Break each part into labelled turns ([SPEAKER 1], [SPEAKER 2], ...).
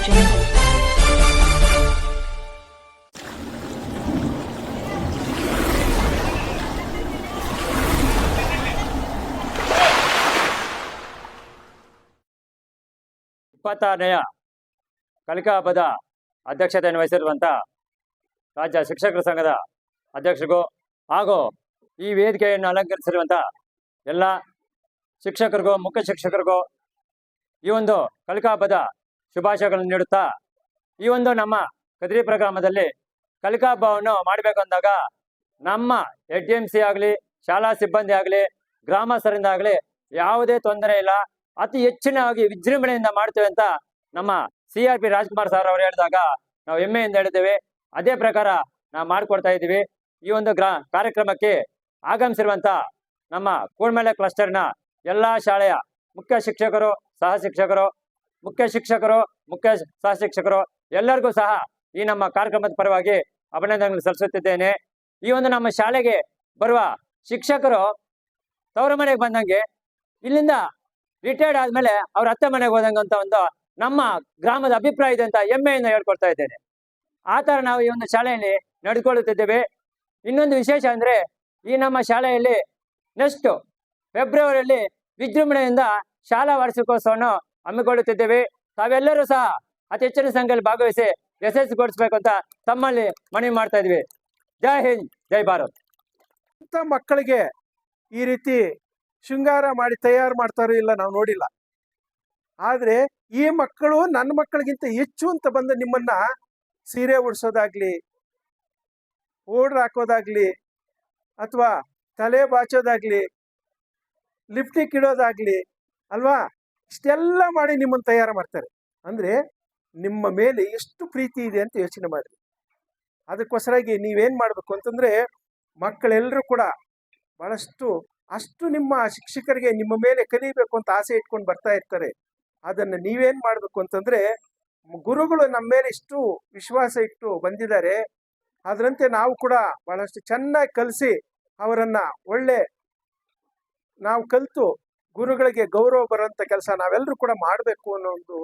[SPEAKER 1] 26ನೇ ಕಲಿಕಾ ಹಬ್ಬದ ಅಧ್ಯಕ್ಷತೆಯನ್ನು ವಹಿಸಿರುವಂಥ ರಾಜ್ಯ ಶಿಕ್ಷಕರ ಸಂಘದ ಅಧ್ಯಕ್ಷರಿಗೂ ಹಾಗೂ ಈ ವೇದಿಕೆಯನ್ನು ಅಲಂಕರಿಸಿರುವಂಥ ಎಲ್ಲ ಶಿಕ್ಷಕರಿಗೂ ಮುಖ್ಯ ಶಿಕ್ಷಕರಿಗೂ ಈ ಒಂದು ಕಲಿಕಾ ಹಬ್ಬದ ಶುಭಾಶಯಗಳನ್ನು ನೀಡುತ್ತಾ, ಈ ಒಂದು ನಮ್ಮ ಕದ್ರಿ ಗ್ರಾಮದಲ್ಲಿ ಕಲಿಕಾ ಹಬ್ಬವನ್ನು ಮಾಡಬೇಕು ಅಂದಾಗ ನಮ್ಮ HMC ಆಗಲಿ, ಶಾಲಾ ಸಿಬ್ಬಂದಿ ಆಗಲಿ, ಗ್ರಾಮಸ್ಥರಿಂದ ಆಗಲಿ ಯಾವುದೇ ತೊಂದರೆ ಇಲ್ಲ, ಅತಿ ಹೆಚ್ಚಿನವಾಗಿ ವಿಜೃಂಭಣೆಯಿಂದ ಮಾಡ್ತೇವೆ ಅಂತ ನಮ್ಮ CRP ರಾಜ್ಕುಮಾರ್ ಸರ್ ಅವರು ಹೇಳಿದಾಗ ನಾವು ಹೆಮ್ಮೆಯಿಂದ ಹೇಳಿದ್ದೇವೆ. ಅದೇ ಪ್ರಕಾರ ನಾವು ಮಾಡಿಕೊಡ್ತಾ ಇದ್ದೀವಿ. ಈ ಒಂದು ಕಾರ್ಯಕ್ರಮಕ್ಕೆ ಆಗಮಿಸಿರುವಂತ ನಮ್ಮ ಕೂಡ್ಮೆಲೆ ಕ್ಲಸ್ಟರ್ನ ಎಲ್ಲ ಶಾಲೆಯ ಮುಖ್ಯ ಶಿಕ್ಷಕರು, ಸಹ ಶಿಕ್ಷಕರು, ಮುಖ್ಯ ಶಿಕ್ಷಕರು, ಮುಖ್ಯ ಸಹ ಶಿಕ್ಷಕರು ಎಲ್ಲರಿಗೂ ಸಹ ಈ ನಮ್ಮ ಕಾರ್ಯಕ್ರಮದ ಪರವಾಗಿ ಅಭಿನಂದನೆಗಳನ್ನು ಸಲ್ಲಿಸುತ್ತಿದ್ದೇನೆ. ಈ ಒಂದು ನಮ್ಮ ಶಾಲೆಗೆ ಬರುವ ಶಿಕ್ಷಕರು ತವರ ಮನೆಗೆ ಬಂದಂಗೆ, ಇಲ್ಲಿಂದ ರಿಟೈರ್ಡ್ ಆದ್ಮೇಲೆ ಅವ್ರ ಅತ್ತೆ ಮನೆಗೆ ಹೋದಂಗೆ ಅಂತ ಒಂದು ನಮ್ಮ ಗ್ರಾಮದ ಅಭಿಪ್ರಾಯ ಇದೆ ಅಂತ ಹೆಮ್ಮೆಯಿಂದ ಹೇಳ್ಕೊಡ್ತಾ ಇದ್ದೇನೆ. ಆ ಥರ ನಾವು ಈ ಒಂದು ಶಾಲೆಯಲ್ಲಿ ನಡೆದುಕೊಳ್ಳುತ್ತಿದ್ದೇವೆ. ಇನ್ನೊಂದು ವಿಶೇಷ ಅಂದರೆ, ಈ ನಮ್ಮ ಶಾಲೆಯಲ್ಲಿ ನೆಕ್ಸ್ಟ್ ಫೆಬ್ರವರಿಯಲ್ಲಿ ವಿಜೃಂಭಣೆಯಿಂದ ಶಾಲಾ ವಾರ್ಷಿಕೋತ್ಸವವನ್ನು ಹಮ್ಮಿಕೊಳ್ಳುತ್ತಿದ್ದೇವೆ. ತಾವೆಲ್ಲರೂ ಸಹ ಅತಿ ಹೆಚ್ಚಿನ ಸಂಖ್ಯೆಯಲ್ಲಿ ಭಾಗವಹಿಸಿ ಯಶಸ್ವಿಗೊಳಿಸಬೇಕು ಅಂತ ತಮ್ಮಲ್ಲಿ ಮನವಿ ಮಾಡ್ತಾ ಇದ್ವಿ. ಜೈ ಹಿಂದ್, ಜೈ ಭಾರತ್.
[SPEAKER 2] ಮಕ್ಕಳಿಗೆ ಈ ರೀತಿ ಶೃಂಗಾರ ಮಾಡಿ ತಯಾರು ಮಾಡ್ತಾರೋ ಇಲ್ಲ ನಾವು ನೋಡಿಲ್ಲ. ಆದ್ರೆ ಈ ಮಕ್ಕಳು ನನ್ನ ಮಕ್ಕಳಿಗಿಂತ ಹೆಚ್ಚು ಅಂತ ಬಂದ ನಿಮ್ಮನ್ನ ಸೀರೆ ಉಡ್ಸೋದಾಗ್ಲಿ, ಓಡ್ರ್ ಹಾಕೋದಾಗ್ಲಿ, ಅಥವಾ ತಲೆ ಬಾಚೋದಾಗ್ಲಿ, ಲಿಪ್ಟಿಕ್ ಇಡೋದಾಗ್ಲಿ ಅಲ್ವಾ, ಇಷ್ಟೆಲ್ಲ ಮಾಡಿ ನಿಮ್ಮನ್ನು ತಯಾರು ಮಾಡ್ತಾರೆ. ಅಂದ್ರೆ ನಿಮ್ಮ ಮೇಲೆ ಎಷ್ಟು ಪ್ರೀತಿ ಇದೆ ಅಂತ ಯೋಚನೆ ಮಾಡ್ರಿ. ಅದಕ್ಕೋಸ್ಕರಾಗಿ ನೀವೇನ್ ಮಾಡ್ಬೇಕು ಅಂತಂದ್ರೆ, ಮಕ್ಕಳೆಲ್ಲರೂ ಕೂಡ ಬಹಳಷ್ಟು ನಿಮ್ಮ ಶಿಕ್ಷಕರಿಗೆ ನಿಮ್ಮ ಮೇಲೆ ಕಲಿಬೇಕು ಅಂತ ಆಸೆ ಇಟ್ಕೊಂಡು ಬರ್ತಾ ಇರ್ತಾರೆ. ಅದನ್ನ ನೀವೇನ್ ಮಾಡ್ಬೇಕು ಅಂತಂದ್ರೆ, ಗುರುಗಳು ನಮ್ಮ ಮೇಲೆ ಇಷ್ಟು ವಿಶ್ವಾಸ ಇಟ್ಟು ಬಂದಿದ್ದಾರೆ, ಅದರಂತೆ ನಾವು ಕೂಡ ಬಹಳಷ್ಟು ಚೆನ್ನಾಗಿ ಕಲಿಸಿ ಅವರನ್ನ ಒಳ್ಳೆ ನಾವು ಕಲಿತು ಗುರುಗಳಿಗೆ ಗೌರವ ಬರುವಂತ ಕೆಲಸ ನಾವೆಲ್ಲರೂ ಕೂಡ ಮಾಡಬೇಕು ಅನ್ನೋ ಒಂದು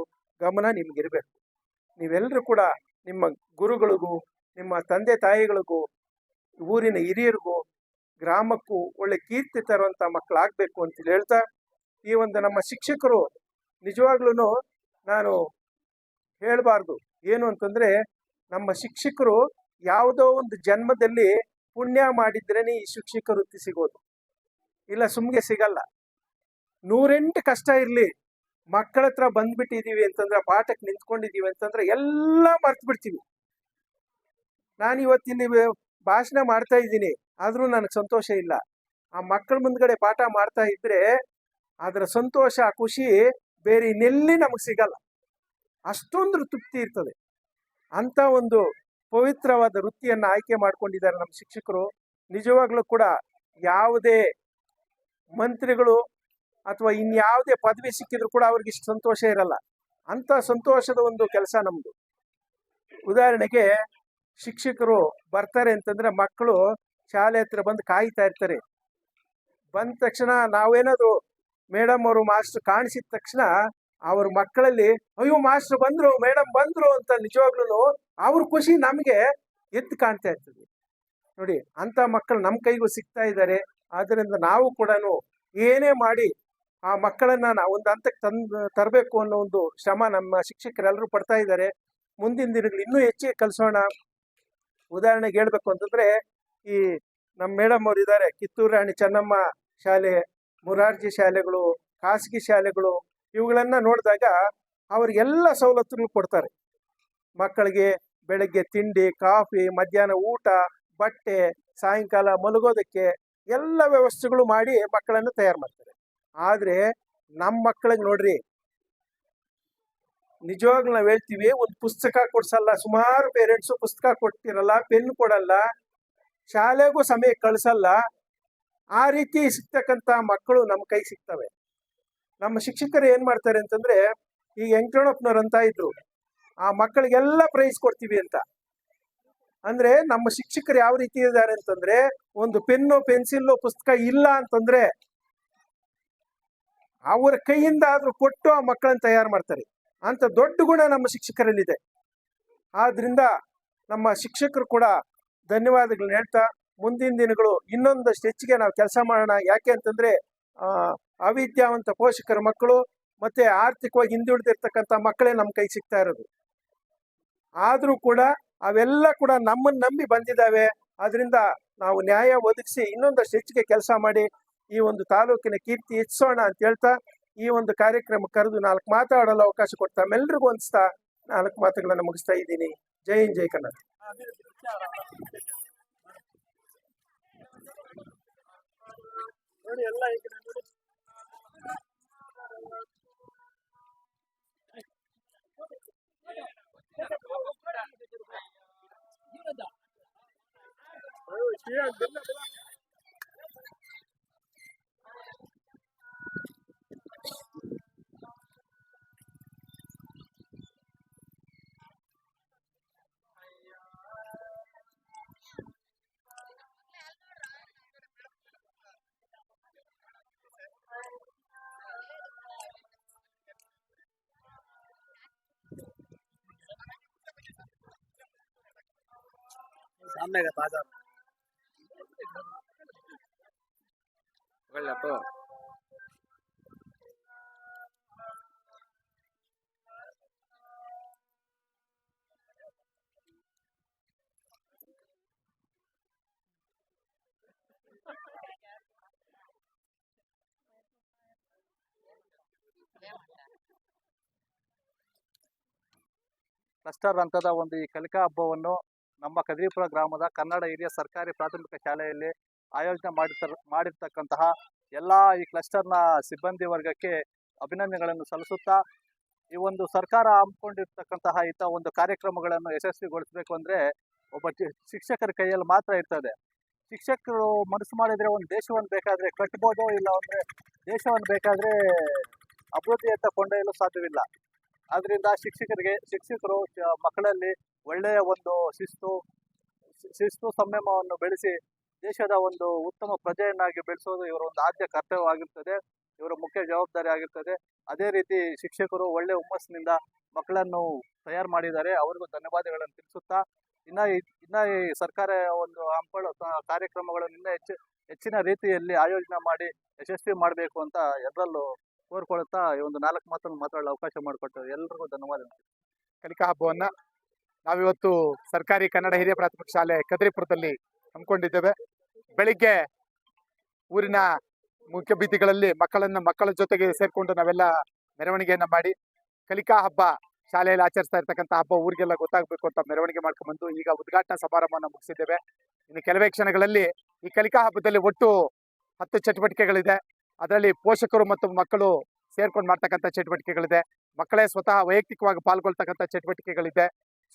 [SPEAKER 2] ಗಮನ ನಿಮ್ಗಿರ್ಬೇಕು. ನೀವೆಲ್ಲರೂ ಕೂಡ ನಿಮ್ಮ ಗುರುಗಳಿಗೂ, ನಿಮ್ಮ ತಂದೆ ತಾಯಿಗಳಿಗೂ, ಊರಿನ ಹಿರಿಯರಿಗೂ, ಗ್ರಾಮಕ್ಕೂ ಒಳ್ಳೆ ಕೀರ್ತಿ ತರುವಂತ ಮಕ್ಕಳಾಗಬೇಕು ಅಂತ ಹೇಳ್ತಾ, ಈ ಒಂದು ನಮ್ಮ ಶಿಕ್ಷಕರು ನಿಜವಾಗ್ಲೂ ನಾನು ಹೇಳಬಾರ್ದು ಏನು ಅಂತಂದ್ರೆ, ನಮ್ಮ ಶಿಕ್ಷಕರು ಯಾವುದೋ ಒಂದು ಜನ್ಮದಲ್ಲಿ ಪುಣ್ಯ ಮಾಡಿದ್ರೇನೆ ಈ ಶಿಕ್ಷಕ ವೃತ್ತಿ ಸಿಗೋದು, ಇಲ್ಲ ಸುಮ್ಗೆ ಸಿಗಲ್ಲ. 108 ಕಷ್ಟ ಇರ್ಲಿ, ಮಕ್ಕಳ ಹತ್ರ ಬಂದ್ಬಿಟ್ಟಿದೀವಿ ಅಂತಂದ್ರೆ, ಪಾಠಕ್ಕೆ ನಿಂತ್ಕೊಂಡಿದೀವಿ ಅಂತಂದ್ರೆ ಎಲ್ಲ ಮರ್ತು ಬಿಡ್ತೀವಿ. ನಾನು ಇವತ್ತಿನ ಭಾಷಣ ಮಾಡ್ತಾ ಇದ್ದೀನಿ, ಆದ್ರೂ ನನಗೆ ಸಂತೋಷ ಇಲ್ಲ. ಆ ಮಕ್ಕಳ ಮುಂದ್ಗಡೆ ಪಾಠ ಮಾಡ್ತಾ ಇದ್ರೆ ಅದರ ಸಂತೋಷ, ಖುಷಿ ಬೇರೆ ಇನ್ನೆಲ್ಲಿ ನಮಗೆ ಸಿಗಲ್ಲ. ಅಷ್ಟೊಂದು ತೃಪ್ತಿ ಇರ್ತದೆ. ಅಂತ ಒಂದು ಪವಿತ್ರವಾದ ವೃತ್ತಿಯನ್ನ ಆಯ್ಕೆ ಮಾಡ್ಕೊಂಡಿದ್ದಾರೆ ನಮ್ಮ ಶಿಕ್ಷಕರು. ನಿಜವಾಗ್ಲೂ ಕೂಡ ಯಾವುದೇ ಮಂತ್ರಿಗಳು ಅಥವಾ ಇನ್ಯಾವುದೇ ಪದವಿ ಸಿಕ್ಕಿದ್ರು ಕೂಡ ಅವ್ರಿಗೆ ಇಷ್ಟು ಸಂತೋಷ ಇರಲ್ಲ. ಅಂತ ಸಂತೋಷದ ಒಂದು ಕೆಲಸ ನಮ್ದು. ಉದಾಹರಣೆಗೆ, ಶಿಕ್ಷಕರು ಬರ್ತಾರೆ ಅಂತಂದ್ರೆ ಮಕ್ಕಳು ಶಾಲೆ ಹತ್ರ ಬಂದು ಕಾಯ್ತಾ ಇರ್ತಾರೆ. ಬಂದ ತಕ್ಷಣ ನಾವೇನಾದ್ರು ಮೇಡಮ್ ಅವರು ಮಾಸ್ಟರ್ ಕಾಣಿಸಿದ ತಕ್ಷಣ ಅವ್ರ ಮಕ್ಕಳಲ್ಲಿ ಅಯ್ಯೋ ಮಾಸ್ಟರ್ ಬಂದ್ರು, ಮೇಡಮ್ ಬಂದ್ರು ಅಂತ ನಿಜವಾಗ್ಲೂ ಅವ್ರ ಖುಷಿ ನಮ್ಗೆ ಎದ್ದು ಕಾಣ್ತಾ ಇರ್ತದೆ. ನೋಡಿ, ಅಂತ ಮಕ್ಕಳು ನಮ್ಮ ಕೈಗೂ ಸಿಗ್ತಾ ಇದ್ದಾರೆ. ಆದ್ರಿಂದ ನಾವು ಕೂಡ ಏನೇ ಮಾಡಿ ಆ ಮಕ್ಕಳನ್ನ ಒಂದು ಹಂತಕ್ಕೆ ತರಬೇಕು ಅನ್ನೋ ಒಂದು ಶ್ರಮ ನಮ್ಮ ಶಿಕ್ಷಕರೆಲ್ಲರೂ ಪಡ್ತಾ ಇದ್ದಾರೆ. ಮುಂದಿನ ದಿನಗಳು ಇನ್ನೂ ಹೆಚ್ಚಿಗೆ ಕಲಿಸೋಣ. ಉದಾಹರಣೆಗೆ ಹೇಳ್ಬೇಕು ಅಂತಂದ್ರೆ, ಈ ನಮ್ಮ ಮೇಡಮ್ ಅವರು ಇದ್ದಾರೆ, ಕಿತ್ತೂರು ರಾಣಿ ಚೆನ್ನಮ್ಮ ಶಾಲೆ, ಮುರಾರ್ಜಿ ಶಾಲೆಗಳು, ಖಾಸಗಿ ಶಾಲೆಗಳು, ಇವುಗಳನ್ನ ನೋಡಿದಾಗ ಅವ್ರಿಗೆಲ್ಲ ಸವಲತ್ತುಗಳು ಕೊಡ್ತಾರೆ. ಮಕ್ಕಳಿಗೆ ಬೆಳಗ್ಗೆ ತಿಂಡಿ, ಕಾಫಿ, ಮಧ್ಯಾಹ್ನ ಊಟ, ಬಟ್ಟೆ, ಸಾಯಂಕಾಲ ಮಲಗೋದಕ್ಕೆ ಎಲ್ಲ ವ್ಯವಸ್ಥೆಗಳು ಮಾಡಿ ಮಕ್ಕಳನ್ನು ತಯಾರು ಮಾಡ್ತಾರೆ. ಆದ್ರೆ ನಮ್ಮ ಮಕ್ಕಳಿಗೆ ನೋಡ್ರಿ, ನಿಜವಾಗ್ಲೂ ನಾವ್ ಹೇಳ್ತೀವಿ, ಒಂದು ಪುಸ್ತಕ ಕೊಡ್ಸಲ್ಲ. ಸುಮಾರು ಪೇರೆಂಟ್ಸು ಪುಸ್ತಕ ಕೊಡ್ತಿರಲ್ಲ, ಪೆನ್ ಕೊಡಲ್ಲ, ಶಾಲೆಗೂ ಸಮಯ ಕಳಿಸಲ್ಲ. ಆ ರೀತಿ ಸಿಗ್ತಕ್ಕಂತ ಮಕ್ಕಳು ನಮ್ಮ ಕೈ ಸಿಗ್ತವೆ. ನಮ್ಮ ಶಿಕ್ಷಕರು ಏನ್ ಮಾಡ್ತಾರೆ ಅಂತಂದ್ರೆ, ಈಗ ವೆಂಕಟಣ್ಣಪ್ಪನವ್ರು ಅಂತ ಇದ್ರು, ಆ ಮಕ್ಕಳಿಗೆಲ್ಲ ಪ್ರೈಸ್ ಕೊಡ್ತೀವಿ ಅಂತ. ಅಂದ್ರೆ ನಮ್ಮ ಶಿಕ್ಷಕರು ಯಾವ ರೀತಿ ಇದ್ದಾರೆ ಅಂತಂದ್ರೆ, ಒಂದು ಪೆನ್ನು, ಪೆನ್ಸಿಲ್, ಪುಸ್ತಕ ಇಲ್ಲ ಅಂತಂದ್ರೆ ಅವರ ಕೈಯಿಂದ ಆದ್ರೂ ಕೊಟ್ಟು ಆ ಮಕ್ಕಳನ್ನ ತಯಾರು ಮಾಡ್ತಾರೆ. ಅಂತ ದೊಡ್ಡ ಗುಣ ನಮ್ಮ ಶಿಕ್ಷಕರಲ್ಲಿದೆ. ಆದ್ರಿಂದ ನಮ್ಮ ಶಿಕ್ಷಕರು ಕೂಡ ಧನ್ಯವಾದಗಳನ್ನ ಹೇಳ್ತಾ, ಮುಂದಿನ ದಿನಗಳು ಇನ್ನೊಂದಷ್ಟು ಹೆಚ್ಚಿಗೆ ನಾವು ಕೆಲಸ ಮಾಡೋಣ. ಯಾಕೆ ಅಂತಂದ್ರೆ ಅವಿದ್ಯಾವಂತ ಪೋಷಕರ ಮಕ್ಕಳು ಮತ್ತೆ ಆರ್ಥಿಕವಾಗಿ ಹಿಂದುಳಿದಿರ್ತಕ್ಕಂಥ ಮಕ್ಕಳೇ ನಮ್ಮ ಕೈ ಸಿಗ್ತಾ ಇರೋದು. ಆದ್ರೂ ಕೂಡ ಅವೆಲ್ಲ ಕೂಡ ನಮ್ಮನ್ನು ನಂಬಿ ಬಂದಿದ್ದಾವೆ. ಅದರಿಂದ ನಾವು ನ್ಯಾಯ ಒದಗಿಸಿ ಇನ್ನೊಂದಷ್ಟು ಹೆಚ್ಚಿಗೆ ಕೆಲಸ ಮಾಡಿ ಈ ಒಂದು ತಾಲೂಕಿನ ಕೀರ್ತಿ ಹೆಚ್ಚಿಸೋಣ ಅಂತ ಹೇಳ್ತಾ, ಈ ಒಂದು ಕಾರ್ಯಕ್ರಮ ಕರೆದು 4 ಮಾತಾಡಲು ಅವಕಾಶ ಕೊಡ್ತಾ ತಮ್ಮೆಲ್ಲರಿಗೂ ಅನಿಸ್ತಾ 4 ಮಾತುಗಳನ್ನು ಮುಗಿಸ್ತಾ ಇದ್ದೀನಿ. ಜೈ ಹಿಂದ್, ಜೈ ಕನ್ನಡ. ನೋಡಿ ಎಲ್ಲ ಈಗ ನೋಡಿ सामने का ताजा तो
[SPEAKER 3] ಕ್ಲಸ್ಟರ್ ಹಂತದ ಒಂದು ಈ ಕಲಿಕಾ ಹಬ್ಬವನ್ನು ನಮ್ಮ ಕದ್ರಿಪುರ ಗ್ರಾಮದ ಕನ್ನಡ ಹಿರಿಯ ಸರ್ಕಾರಿ ಪ್ರಾಥಮಿಕ ಶಾಲೆಯಲ್ಲಿ ಆಯೋಜನೆ ಮಾಡಿರ್ತಕ್ಕಂತಹ ಎಲ್ಲ ಈ ಕ್ಲಸ್ಟರ್ನ ಸಿಬ್ಬಂದಿ ವರ್ಗಕ್ಕೆ ಅಭಿನಂದನೆಗಳನ್ನು ಸಲ್ಲಿಸುತ್ತಾ, ಈ ಒಂದು ಸರ್ಕಾರ ಹಮ್ಮಿಕೊಂಡಿರ್ತಕ್ಕಂತಹ ಇಂಥ ಒಂದು ಕಾರ್ಯಕ್ರಮಗಳನ್ನು ಯಶಸ್ವಿಗೊಳಿಸಬೇಕು ಅಂದರೆ ಒಬ್ಬ ಶಿಕ್ಷಕರ ಕೈಯಲ್ಲಿ ಮಾತ್ರ ಇರ್ತದೆ. ಶಿಕ್ಷಕರು ಮನಸ್ಸು ಮಾಡಿದರೆ ಒಂದು ದೇಶವನ್ನು ಬೇಕಾದರೆ ಕಟ್ಬೋದು, ಇಲ್ಲ ಅಂದರೆ ದೇಶವನ್ನು ಬೇಕಾದರೆ ಅಭಿವೃದ್ಧಿ ಅಂತ ಕೊಂಡೊಯ್ಯಲು ಸಾಧ್ಯವಿಲ್ಲ. ಆದ್ರಿಂದ ಶಿಕ್ಷಕರು ಮಕ್ಕಳಲ್ಲಿ ಒಳ್ಳೆಯ ಒಂದು ಶಿಸ್ತು ಸಂಯಮವನ್ನು ಬೆಳೆಸಿ ದೇಶದ ಒಂದು ಉತ್ತಮ ಪ್ರಜೆಯನ್ನಾಗಿ ಬೆಳೆಸೋದು ಇವರ ಒಂದು ಆದ್ಯ ಕರ್ತವ್ಯವಾಗಿರ್ತದೆ, ಇವರ ಮುಖ್ಯ ಜವಾಬ್ದಾರಿ ಆಗಿರ್ತದೆ. ಅದೇ ರೀತಿ ಶಿಕ್ಷಕರು ಒಳ್ಳೆ ಹುಮ್ಮಸ್ಸಿನಿಂದ ಮಕ್ಕಳನ್ನು ತಯಾರು ಮಾಡಿದ್ದಾರೆ, ಅವರಿಗೂ ಧನ್ಯವಾದಗಳನ್ನು ತಿಳಿಸುತ್ತಾ, ಇನ್ನ ಈ ಸರ್ಕಾರ ಒಂದು ಹಮ್ಮಿಕೊಳ್ಳೋ ಕಾರ್ಯಕ್ರಮಗಳನ್ನು ಇನ್ನೂ ಹೆಚ್ಚಿನ ರೀತಿಯಲ್ಲಿ ಆಯೋಜನೆ ಮಾಡಿ ಯಶಸ್ವಿ ಮಾಡಬೇಕು ಅಂತ ಎಲ್ಲರಲ್ಲೂ ಕೋರ್ಕೊಳ್ಳುತ್ತಾ ಈ ಒಂದು 4 ಮಾತನ್ನು ಮಾತಾಡಲು ಅವಕಾಶ ಮಾಡಿಕೊಟ್ಟು ಎಲ್ಲರಿಗೂ ಧನ್ಯವಾದಗಳು.
[SPEAKER 4] ಕಲಿಕಾ ಹಬ್ಬವನ್ನ ನಾವಿವತ್ತು ಸರ್ಕಾರಿ ಕನ್ನಡ ಹಿರಿಯ ಪ್ರಾಥಮಿಕ ಶಾಲೆ ಕದ್ರಿಪುರದಲ್ಲಿ ಹಮ್ಮಿಕೊಂಡಿದ್ದೇವೆ. ಬೆಳಿಗ್ಗೆ ಊರಿನ ಮುಖ್ಯ ಬೀದಿಗಳಲ್ಲಿ ಮಕ್ಕಳ ಜೊತೆಗೆ ಸೇರ್ಕೊಂಡು ನಾವೆಲ್ಲ ಮೆರವಣಿಗೆಯನ್ನ ಮಾಡಿ ಕಲಿಕಾ ಹಬ್ಬ ಶಾಲೆಯಲ್ಲಿ ಆಚರಿಸ್ತಾ ಇರ್ತಕ್ಕಂಥ ಹಬ್ಬ ಊರಿಗೆಲ್ಲ ಗೊತ್ತಾಗಬೇಕು ಅಂತ ಮೆರವಣಿಗೆ ಮಾಡ್ಕೊಂಡ್ಬಂದು ಈಗ ಉದ್ಘಾಟನಾ ಸಮಾರಂಭವನ್ನು ಮುಗಿಸಿದ್ದೇವೆ. ಇನ್ನು ಕೆಲವೇ ಕ್ಷಣಗಳಲ್ಲಿ ಈ ಕಲಿಕಾ ಹಬ್ಬದಲ್ಲಿ ಒಟ್ಟು 10 ಚಟುವಟಿಕೆಗಳಿದೆ. ಅದರಲ್ಲಿ ಪೋಷಕರು ಮತ್ತು ಮಕ್ಕಳು ಸೇರ್ಕೊಂಡು ಮಾಡ್ತಕ್ಕಂಥ ಚಟುವಟಿಕೆಗಳಿದೆ, ಮಕ್ಕಳೇ ಸ್ವತಃ ವೈಯಕ್ತಿಕವಾಗಿ ಪಾಲ್ಗೊಳ್ತಕ್ಕಂಥ ಚಟುವಟಿಕೆಗಳಿದೆ.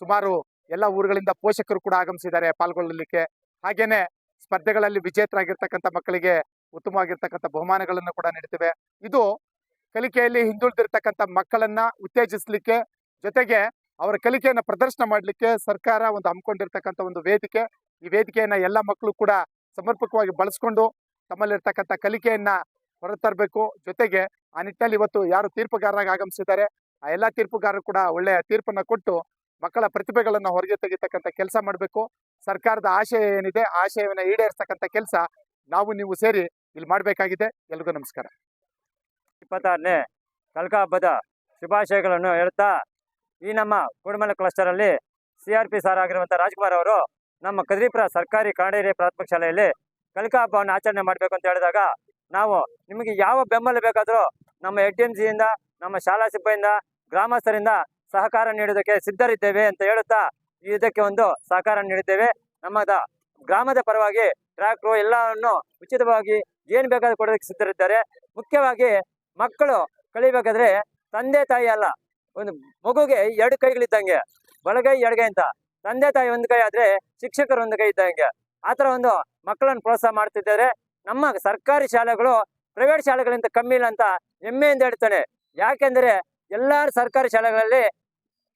[SPEAKER 4] ಸುಮಾರು ಎಲ್ಲ ಊರುಗಳಿಂದ ಪೋಷಕರು ಕೂಡ ಆಗಮಿಸಿದ್ದಾರೆ ಪಾಲ್ಗೊಳ್ಳಲಿಕ್ಕೆ. ಹಾಗೇನೆ ಸ್ಪರ್ಧೆಗಳಲ್ಲಿ ವಿಜೇತರಾಗಿರ್ತಕ್ಕಂಥ ಮಕ್ಕಳಿಗೆ ಉತ್ತಮವಾಗಿರ್ತಕ್ಕಂಥ ಬಹುಮಾನಗಳನ್ನು ಕೂಡ ನೀಡ್ತೇವೆ. ಇದು ಕಲಿಕೆಯಲ್ಲಿ ಹಿಂದುಳಿದಿರ್ತಕ್ಕಂಥ ಮಕ್ಕಳನ್ನ ಉತ್ತೇಜಿಸಲಿಕ್ಕೆ, ಜೊತೆಗೆ ಅವರ ಕಲಿಕೆಯನ್ನು ಪ್ರದರ್ಶನ ಮಾಡಲಿಕ್ಕೆ ಸರ್ಕಾರ ಒಂದು ಹಮ್ಮಿಕೊಂಡಿರ್ತಕ್ಕಂಥ ಒಂದು ವೇದಿಕೆ. ಈ ವೇದಿಕೆಯನ್ನ ಎಲ್ಲ ಮಕ್ಕಳು ಕೂಡ ಸಮರ್ಪಕವಾಗಿ ಬಳಸ್ಕೊಂಡು ತಮ್ಮಲ್ಲಿರ್ತಕ್ಕಂಥ ಕಲಿಕೆಯನ್ನ ಹೊರತರಬೇಕು. ಜೊತೆಗೆ ಆ ನಿಟ್ಟಿನಲ್ಲಿ ಇವತ್ತು ಯಾರು ತೀರ್ಪುಗಾರರಾಗಿ ಆಗಮಿಸಿದ್ದಾರೆ ಆ ಎಲ್ಲ ತೀರ್ಪುಗಾರರು ಕೂಡ ಒಳ್ಳೆಯ ತೀರ್ಪನ್ನ ಕೊಟ್ಟು ಮಕ್ಕಳ ಪ್ರತಿಭೆಗಳನ್ನು ಹೊರಗೆ ತೆಗಿತಕ್ಕಂಥ ಕೆಲಸ ಮಾಡಬೇಕು. ಸರ್ಕಾರದ ಆಶಯ ಏನಿದೆ ಆಶಯವನ್ನು ಈಡೇರಿಸ್ತಕ್ಕಂಥ ಕೆಲಸ ನಾವು ನೀವು ಸೇರಿ ಇಲ್ಲಿ ಮಾಡಬೇಕಾಗಿದೆ. ಎಲ್ರಿಗೂ ನಮಸ್ಕಾರ.
[SPEAKER 1] 26ನೇ ಕಲಿಕಾ ಹಬ್ಬದ ಶುಭಾಶಯಗಳನ್ನು ಹೇಳ್ತಾ, ಈ ನಮ್ಮ ಕೂಡಮಲೆ ಕ್ಲಸ್ಟರ್ ಅಲ್ಲಿ CRP ಸಾರ್ ಆಗಿರುವಂಥ ರಾಜ್ಕುಮಾರ್ ಅವರು ನಮ್ಮ ಕದ್ರಿಪುರ ಸರ್ಕಾರಿ ಕನ್ನಡ ಹಿರಿಯ ಪ್ರಾಥಮಿಕ ಶಾಲೆಯಲ್ಲಿ ಕಲಿಕಾ ಹಬ್ಬವನ್ನು ಆಚರಣೆ ಮಾಡಬೇಕು ಅಂತ ಹೇಳಿದಾಗ, ನಾವು ನಿಮಗೆ ಯಾವ ಬೆಂಬಲ ಬೇಕಾದರೂ ನಮ್ಮ HMC ಯಿಂದ, ನಮ್ಮ ಶಾಲಾ ಸಿಬ್ಬಂದಿಯಿಂದ, ಗ್ರಾಮಸ್ಥರಿಂದ ಸಹಕಾರ ನೀಡೋದಕ್ಕೆ ಸಿದ್ಧರಿದ್ದೇವೆ ಅಂತ ಹೇಳುತ್ತಾ ಇದಕ್ಕೆ ಒಂದು ಸಹಕಾರ ನೀಡಿದ್ದೇವೆ. ನಮ್ಮ ಗ್ರಾಮದ ಪರವಾಗಿ ಟ್ರ್ಯಾಕ್ಟ್ರು ಎಲ್ಲವನ್ನು ಉಚಿತವಾಗಿ ಏನು ಬೇಕಾದ್ರೂ ಕೊಡೋದಕ್ಕೆ ಸಿದ್ಧರಿದ್ದಾರೆ. ಮುಖ್ಯವಾಗಿ ಮಕ್ಕಳು ಕಲಿಬೇಕಾದ್ರೆ ತಂದೆ ತಾಯಿ ಅಲ್ಲ, ಒಂದು ಮಗುಗೆ 2 ಕೈಗಳಿದ್ದಂಗೆ, ಬಲಗೈ ಎಡಗೈ ಅಂತ. ತಂದೆ ತಾಯಿ ಒಂದು ಕೈ ಆದ್ರೆ ಶಿಕ್ಷಕರು ಒಂದು ಕೈ ಇದ್ದಂಗೆ. ಆ ಥರ ಒಂದು ಮಕ್ಕಳನ್ನು ಪ್ರೋತ್ಸಾಹ ಮಾಡ್ತಿದ್ದಾರೆ. ನಮ್ಮ ಸರ್ಕಾರಿ ಶಾಲೆಗಳು ಪ್ರೈವೇಟ್ ಶಾಲೆಗಳಿಂದ ಕಮ್ಮಿ ಇಲ್ಲ ಅಂತ ಹೆಮ್ಮೆಯಿಂದ ಹೇಳ್ತಾನೆ. ಯಾಕೆಂದ್ರೆ ಎಲ್ಲ ಸರ್ಕಾರಿ ಶಾಲೆಗಳಲ್ಲಿ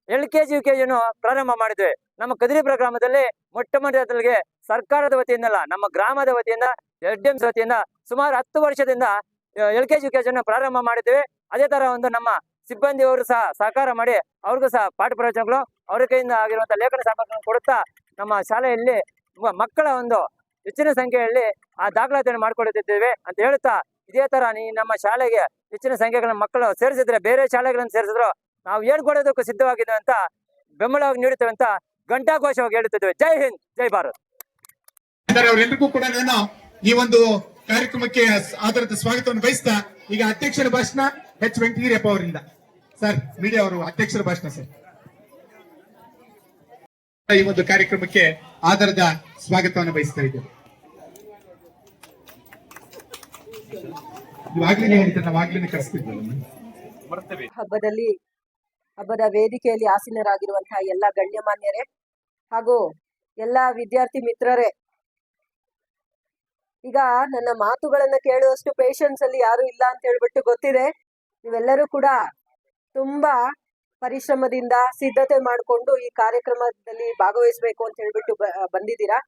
[SPEAKER 1] LKG UKG ಪ್ರಾರಂಭ ಮಾಡಿದ್ವಿ. ನಮ್ಮ ಕದ್ರಿಪುರ ಗ್ರಾಮದಲ್ಲಿ ಮೊಟ್ಟ ಮೊದಲಿಗೆ ಸರ್ಕಾರದ ವತಿಯಿಂದಲ್ಲ, ನಮ್ಮ ಗ್ರಾಮದ ವತಿಯಿಂದ HMC ವತಿಯಿಂದ ಸುಮಾರು 10 ವರ್ಷದಿಂದ LKG UKG ಪ್ರಾರಂಭ ಮಾಡಿದ್ವಿ. ಅದೇ ತರ ಒಂದು ನಮ್ಮ ಸಿಬ್ಬಂದಿಯವರು ಸಹ ಸಹಕಾರ ಮಾಡಿ ಅವ್ರಿಗೂ ಸಹ ಪಾಠ ಪ್ರವಚನಗಳು ಅವರ ಕೈಯಿಂದ ಆಗಿರುವಂತಹ ಲೇಖನ ಸಾಮಗ್ರಿಗಳನ್ನು ಕೊಡುತ್ತಾ ನಮ್ಮ ಶಾಲೆಯಲ್ಲಿ ಮಕ್ಕಳ ಒಂದು ಹೆಚ್ಚಿನ ಸಂಖ್ಯೆಯಲ್ಲಿ ಆ ದಾಖಲಾತಿಯನ್ನು ಮಾಡಿಕೊಡುತ್ತಿದ್ದೇವೆ ಅಂತ ಹೇಳುತ್ತಾ, ಇದೇ ತರ ನಮ್ಮ ಶಾಲೆಗೆ ಹೆಚ್ಚಿನ ಸಂಖ್ಯೆಗಳ ಮಕ್ಕಳು ಸೇರಿಸಿದ್ರೆ, ಬೇರೆ ಶಾಲೆಗಳನ್ನು ಸೇರಿಸಿದ್ರು ನಾವು ಏನ್ ಕೊಡೋದಕ್ಕೂ ಸಿದ್ಧವಾಗಿದ್ದೇವೆ ಅಂತ ಬೆಂಬಲವಾಗಿ ನೀಡುತ್ತೇವೆ ಅಂತ ಘಂಟಾಘೋಷವಾಗಿ ಹೇಳುತ್ತಿದ್ದೇವೆ. ಜೈ ಹಿಂದ್, ಜೈ ಭಾರತ್.
[SPEAKER 4] ಅವರೆಲ್ಲರಿಗೂ ಕೂಡ ನಾನು ಈ ಒಂದು ಕಾರ್ಯಕ್ರಮಕ್ಕೆ ಆಧಾರದ ಸ್ವಾಗತವನ್ನು ಬಯಸ್ತಾ, ಈಗ ಅಧ್ಯಕ್ಷರ ಭಾಷಣ ಎಚ್ ವೆಂಕಟಗಿರಿಯಪ್ಪ ಅವರಿಂದ. ಸರ್, ಮೀಡಿಯಾ ಅವರು ಅಧ್ಯಕ್ಷರ ಭಾಷಣ ಸರ್. ಈ ಒಂದು ಕಾರ್ಯಕ್ರಮಕ್ಕೆ ಆಧಾರದ ಸ್ವಾಗತವನ್ನು ಬಯಸ್ತಾ ಇದ್ದೇವೆ. ಇವಾಗ್ಲೇ ಹೇಳಿದ್ರೆ ನಾವು ಆಗ್ಲೇ ಕಳಿಸ್ತಿದ್ವಿ.
[SPEAKER 5] ಹಬ್ಬದ ವೇದಿಕೆಯಲ್ಲಿ ಆಸೀನರಾಗಿರುವಂತಹ ಎಲ್ಲ ಗಣ್ಯಮಾನ್ಯರೇ ಹಾಗೂ ಎಲ್ಲ ವಿದ್ಯಾರ್ಥಿ ಮಿತ್ರರೇ, ಈಗ ನನ್ನ ಮಾತುಗಳನ್ನ ಕೇಳುವಷ್ಟು ಪೇಷನ್ಸ್ ಅಲ್ಲಿ ಯಾರು ಇಲ್ಲ ಅಂತ ಹೇಳ್ಬಿಟ್ಟು ಗೊತ್ತಿದೆ. ನೀವೆಲ್ಲರೂ ಕೂಡ ತುಂಬಾ ಪರಿಶ್ರಮದಿಂದ ಸಿದ್ಧತೆ ಮಾಡಿಕೊಂಡು ಈ ಕಾರ್ಯಕ್ರಮದಲ್ಲಿ ಭಾಗವಹಿಸಬೇಕು ಅಂತ ಹೇಳ್ಬಿಟ್ಟು ಬಂದಿದ್ದೀರಾ.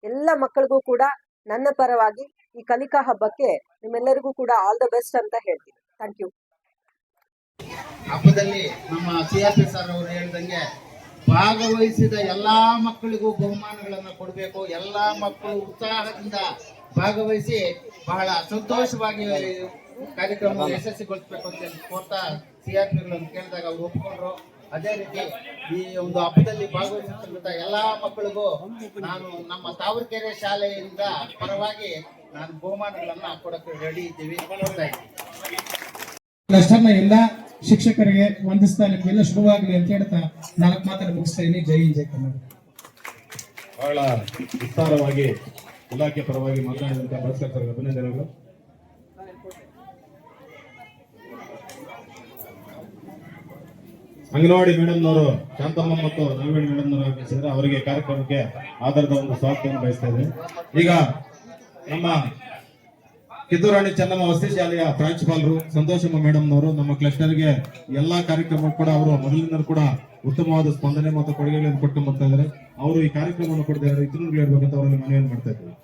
[SPEAKER 5] ಎಲ್ಲ ಮಕ್ಕಳಿಗೂ ಕೂಡ ನನ್ನ ಪರವಾಗಿ ಈ ಕಲಿಕಾ ಹಬ್ಬಕ್ಕೆ ನಿಮ್ಮೆಲ್ಲರಿಗೂ ಕೂಡ ಆಲ್ ದ ಬೆಸ್ಟ್ ಅಂತ ಹೇಳ್ತೀನಿ. Thank you.
[SPEAKER 6] ಹಬ್ಬದಲ್ಲಿ ನಮ್ಮ CRP ಸರ್ ಅವರು ಹೇಳಿದಂಗೆ ಭಾಗವಹಿಸಿದ ಎಲ್ಲಾ ಮಕ್ಕಳಿಗೂ ಬಹುಮಾನಗಳನ್ನು ಕೊಡಬೇಕು. ಎಲ್ಲಾ ಮಕ್ಕಳು ಉತ್ಸಾಹದಿಂದ ಭಾಗವಹಿಸಿ ಬಹಳ ಸಂತೋಷವಾಗಿ ಕಾರ್ಯಕ್ರಮ ಯಶಸ್ವಿಗೊಳಿಸಬೇಕು ಅಂತ ಕೋರ್ತಾ CRPಗಳನ್ನು ಕೇಳಿದಾಗ ಅವರು ಒಪ್ಪಿಕೊಂಡ್ರು. ಅದೇ ರೀತಿ ಈ ಒಂದು ಹಬ್ಬದಲ್ಲಿ ಭಾಗವಹಿಸಿರ್ತಕ್ಕಂಥ ಎಲ್ಲಾ ಮಕ್ಕಳಿಗೂ ನಾನು ನಮ್ಮ ತಾವರೆಕೆರೆ ಶಾಲೆಯಿಂದ ಪರವಾಗಿ ನಾನು ಬಹುಮಾನಗಳನ್ನ ಕೊಡಕ್ಕೆ ರೆಡಿ ಇದ್ದೀವಿ.
[SPEAKER 7] ಕ್ಲಸ್ಟರ್ನ ಎಲ್ಲ ಶಿಕ್ಷಕರಿಗೆ ವಂದಿಸ್ತಾ ನಿಮ್ಗೆಲ್ಲ ಶುಭವಾಗಲಿ ಅಂತ ಹೇಳ್ತಾ 4 ಮಾತನ್ನು ಮುಗಿಸ್ತಾ ಇದ್ದೀನಿ. ಜೈ ಹಿಂದ್, ಜೈ ಕನ್ನಡ.
[SPEAKER 8] ಬಹಳ ವಿಸ್ತಾರವಾಗಿ ಇಲಾಖೆ ಪರವಾಗಿ ಮಾತನಾಡಿದಂತ ಭಾಸ್ಕರ್ ಸರ್ ಅಭಿನಂದನೆಗಳು. ಅಂಗನವಾಡಿ ಮೇಡಮ್ನವರು ಶಾಂತಮ್ಮ ಮತ್ತು ನಾಗವೇಣಿ ಮೇಡಮ್ನವರು ಆಗಮಿಸಿದ್ರೆ ಅವರಿಗೆ ಕಾರ್ಯಕ್ರಮಕ್ಕೆ ಆಧಾರದ ಒಂದು ಸ್ವಾಗತವನ್ನು ಬಯಸ್ತಾ ಇದ್ದೇನೆ. ಈಗ ನಮ್ಮ ಕಿತ್ತೂರಾಣಿ ಚೆನ್ನಮ್ಮ ವಸತಿ ಶಾಲೆಯ ಪ್ರಾಂಶುಪಾಲರು ಸಂತೋಷಮ್ಮ ಮೇಡಮ್ನವರು ನಮ್ಮ ಕ್ಲಸ್ಟರ್ಗೆ ಎಲ್ಲಾ ಕಾರ್ಯಕ್ರಮ ಕೂಡ ಅವರು ಮೊದಲಿನಿಂದ ಕೂಡ ಉತ್ತಮವಾದ ಸ್ಪಂದನೆ ಮತ್ತು ಕೊಡುಗೆಗಳನ್ನು ಕೊಟ್ಟು ಬರ್ತಾ ಇದ್ದಾರೆ. ಅವರು ಈ ಕಾರ್ಯಕ್ರಮವನ್ನು ಕೊಡ್ತಾ ಇದ್ದಾರೆ, ಇತರರಿಗೆ ಹೇಳ್ಬೇಕಂತ ಅವರಲ್ಲಿ ಮನವಿಯನ್ನು ಮಾಡ್ತಾ ಇದ್ದಾರೆ.